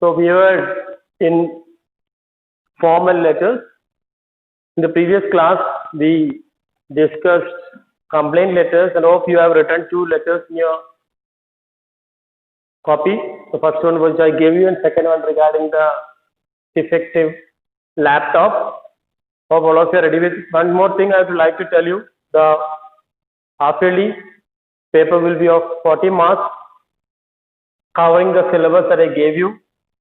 So we were in formal letters. In the previous class, we discussed complaint letters, and hope you have written 2 letters in your copy. The first one which I gave you, and second one regarding the defective laptop. Hope all of you are ready with. One more thing I would like to tell you: the half-yearly paper will be of 40 marks, covering the syllabus that I gave you,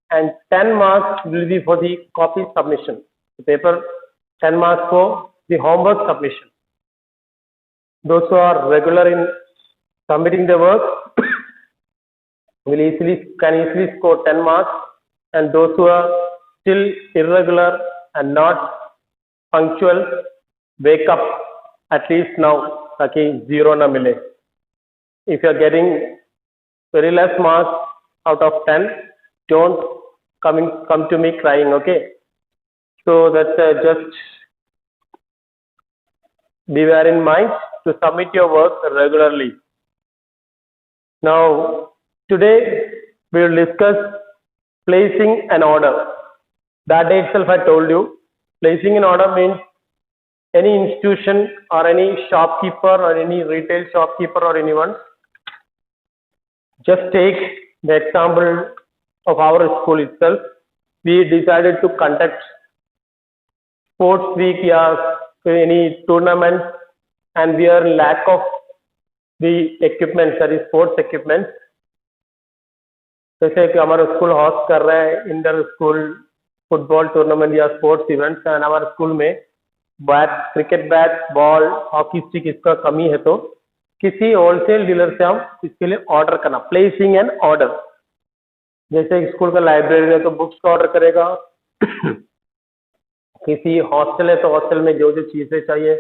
and 10 marks will be for the copy submission. The paper 10 marks for the homework submission. Those who are regular in submitting the work can easily score 10 marks, and those who are still irregular and not punctual, wake up at least now, ताकि zero ना मिले. If you are getting very less marks out of 10, don't come to me crying, okay? So that's just beware in mind to submit your work regularly. Now, today we will discuss placing an order. That day itself I told you, placing an order means any institution or any shopkeeper or any retail shopkeeper or anyone. Just take the example of our school itself. We decided to conduct sports week or any tournament, and we are in lack of the equipment, that is sports equipment. जैसे कि हमारा school host कर रहा है inter school football tournament या sports events, and हमारे school में bat, cricket bat, ball, hockey stick इसका कमी है, तो किसी होलसेल डीलर से हम इसके लिए ऑर्डर करना, प्लेसिंग एन ऑर्डर. जैसे स्कूल का लाइब्रेरी है तो बुक्स का ऑर्डर करेगा, किसी हॉस्टल है तो हॉस्टल में जो जो चीज़ें चाहिए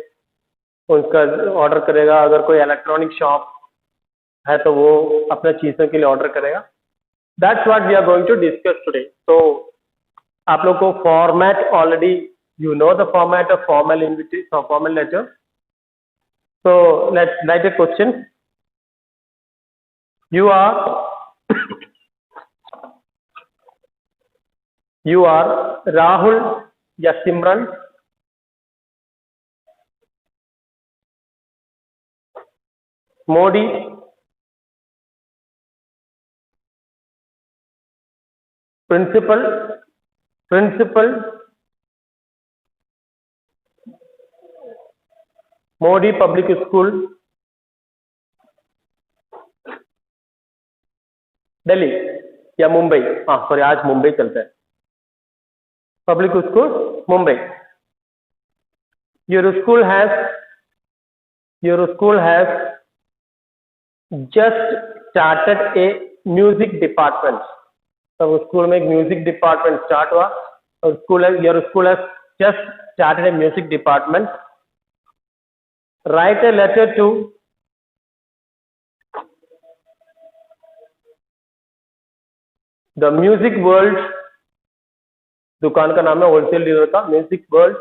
उनका ऑर्डर करेगा, अगर कोई इलेक्ट्रॉनिक शॉप है तो वो अपने चीज़ों के लिए ऑर्डर करेगा. That's what we are going to discuss today. तो आप लोग को format already you know the format of formal invitation और formal letter. So let's write a question. You are Rahul या Simran. Modi, principal Modi Public School, Delhi या मुंबई. हाँ sorry, आज मुंबई चलता है. Public school Mumbai. Your school has just started a music department. तब school में एक म्यूजिक डिपार्टमेंट स्टार्ट हुआ और your school has just started a music department. Write a letter to the Music World. दुकान का नाम है होलसेल डीलर का, music world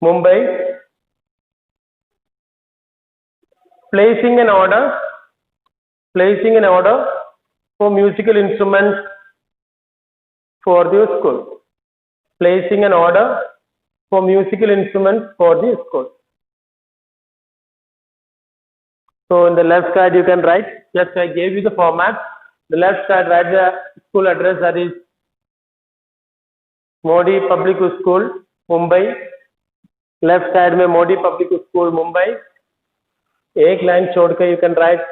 Mumbai. Placing an order for musical instruments for the school. Placing an order for musical instruments for the school. So in the left side you can write, just I gave you the format. The left side write the school address, that is Modi Public School Mumbai. Left side में Modi Public School Mumbai. एक line छोड़ के you can write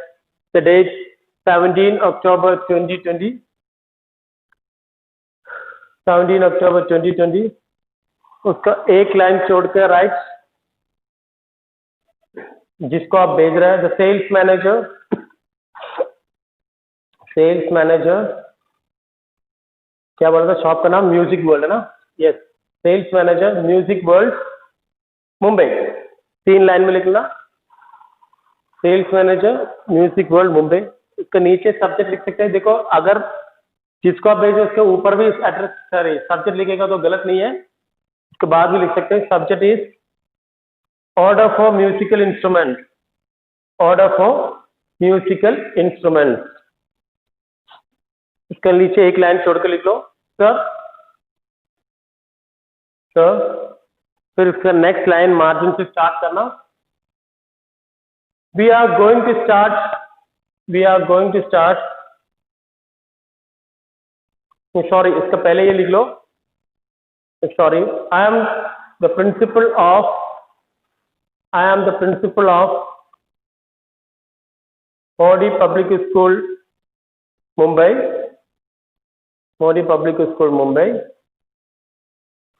the date 17 October 2020. 17 October 2020. उसका एक line छोड़ के right जिसको आप भेज रहे हैं. द सेल्स मैनेजर क्या बोला था शॉप का नाम? म्यूजिक वर्ल्ड है ना? Yes, sales manager music world Mumbai. 3 line में लिखना, sales manager music world Mumbai. इसके नीचे सब्जेक्ट लिख सकते हैं. देखो अगर जिसको आप भेजो उसके ऊपर भी एड्रेस सब्जेक्ट लिखेगा तो गलत नहीं है, उसके बाद भी लिख सकते हैं. Subject is order for musical instrument. Order for musical instruments. इसके नीचे एक लाइन छोड़ के लिख लो सर सर, फिर इसका नेक्स्ट लाइन मार्जिन से स्टार्ट करना। We are going to start sorry, इसका पहले ये लिख लो, sorry, I am the principal of Modi Public School, Mumbai.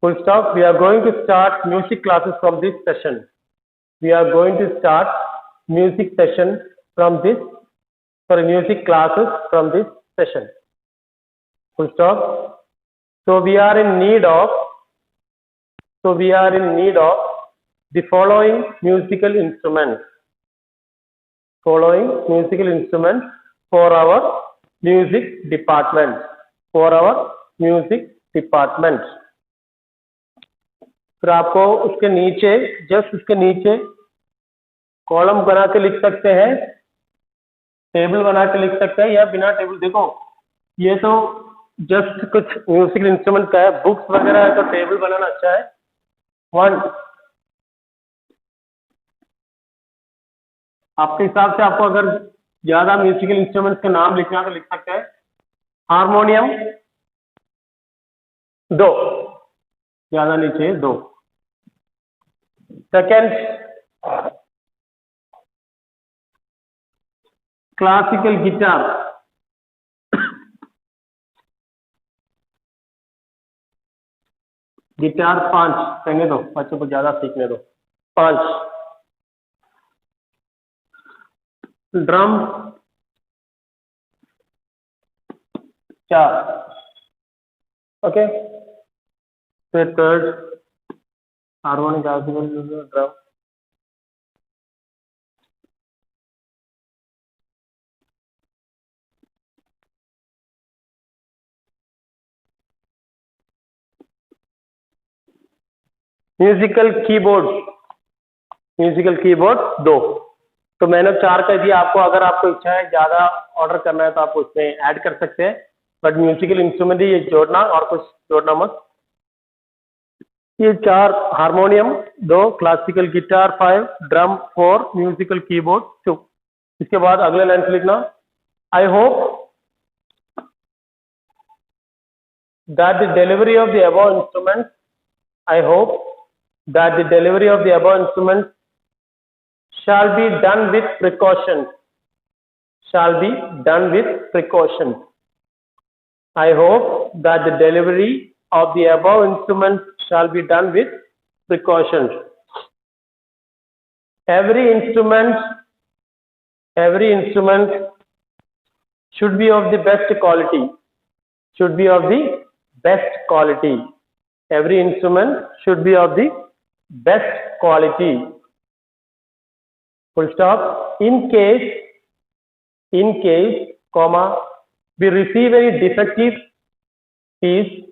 Full stop. We are going to start music classes from this session. Music classes from this session. Full stop. So we are in need of the following musical instruments. For our music department. फिर आपको उसके नीचे, just उसके नीचे column बना के लिख सकते हैं, टेबल बना के लिख सकते हैं या बिना टेबल। देखो ये तो जस्ट कुछ म्यूजिकल इंस्ट्रूमेंट का है, बुक्स वगैरह है तो टेबल बनाना अच्छा है। 1 आपके हिसाब से आपको अगर ज्यादा म्यूजिकल इंस्ट्रूमेंट्स के नाम लिखना तो लिख सकते हैं। हारमोनियम 2, ज्यादा नहीं चाहिए, 2। सेकेंड, क्लासिकल गिटार, गिटार 5, कहने दो बच्चों को ज्यादा सीखने दो। 5, ड्रम 4, ओके। फिर third, harmonium, drum, musical keyboard 2। तो मैंने 4 कह दिया आपको। अगर आपको इच्छा है ज्यादा ऑर्डर करना है तो आप उसमें ऐड कर सकते हैं, बट म्यूजिकल इंस्ट्रूमेंट ही ये जोड़ना और कुछ जोड़ना मत। ये 4, harmonium 2, classical guitar 5, drum 4, musical keyboard 2। इसके बाद अगले लाइन से लिखना, I hope that the delivery of the above instrument shall be done with precaution. I hope that the delivery of the above instruments shall be done with precaution. Every instrument should be of the best quality. Every instrument should be of the best quality. Full stop. In case, comma, we receive any defective piece,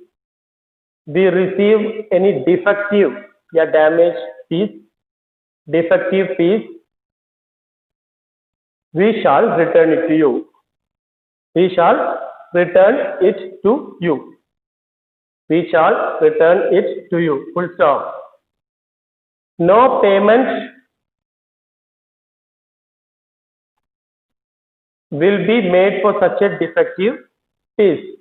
या damaged piece, we shall return it to you. Full stop. No payment will be made for such a defective piece.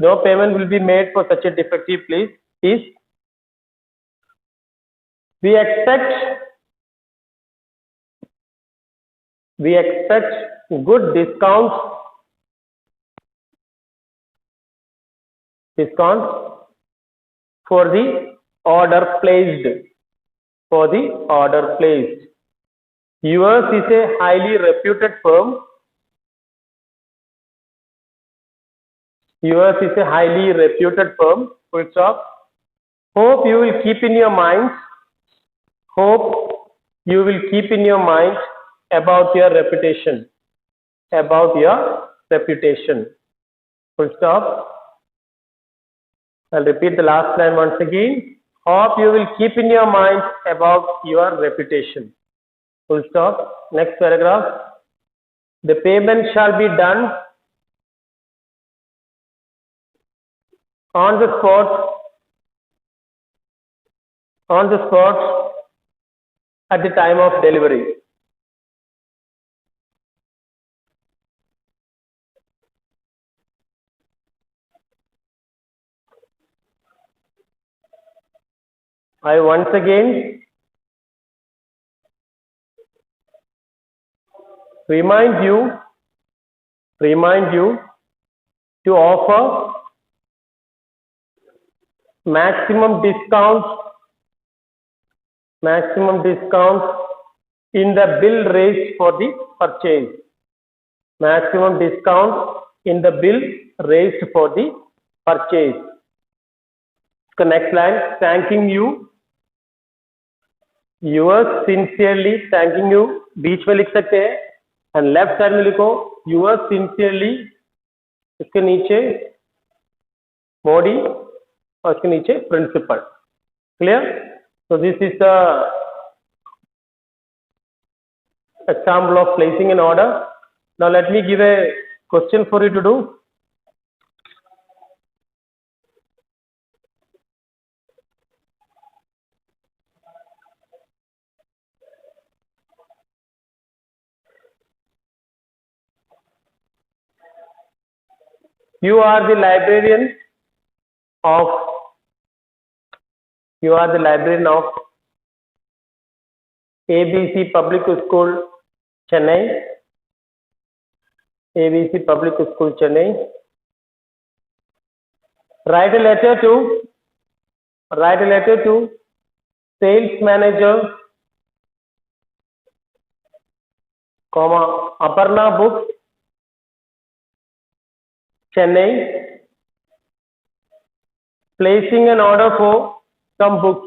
No payment will be made for such a defective piece. We expect good discounts for the order placed. Yours is a highly reputed firm. Full stop. Hope you will keep in your mind about your reputation. About your reputation. Full stop. I'll repeat the last line once again. Hope you will keep in your mind about your reputation. Full stop. Next paragraph. The payment shall be done on the spot at the time of delivery. I once again remind you to offer maximum discount in the bill raised for the purchase. Maximum discount in the bill raised for the purchase. The next line, thanking you, yours sincerely, thanking you, बीच में लिख सकते हैं, and left side में लिखो, yours sincerely, इसके नीचे body और इसके नीचे principal. Clear? So this is the example of placing an order. Now let me give a question for you to do. You are the librarian of ABC Public School, Chennai. ABC Public School, Chennai. Write a letter to sales manager, Aparna Books, Chennai, placing an order for some books.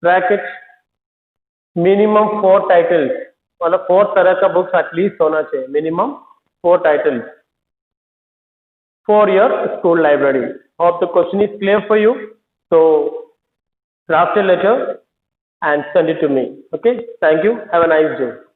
Bracket minimum 4 titles. मतलब 4 तरह का books at least होना चाहिए. Minimum 4 titles for your school library. Hope the question is clear for you. So draft a letter and send it to me. Okay. Thank you. Have a nice day.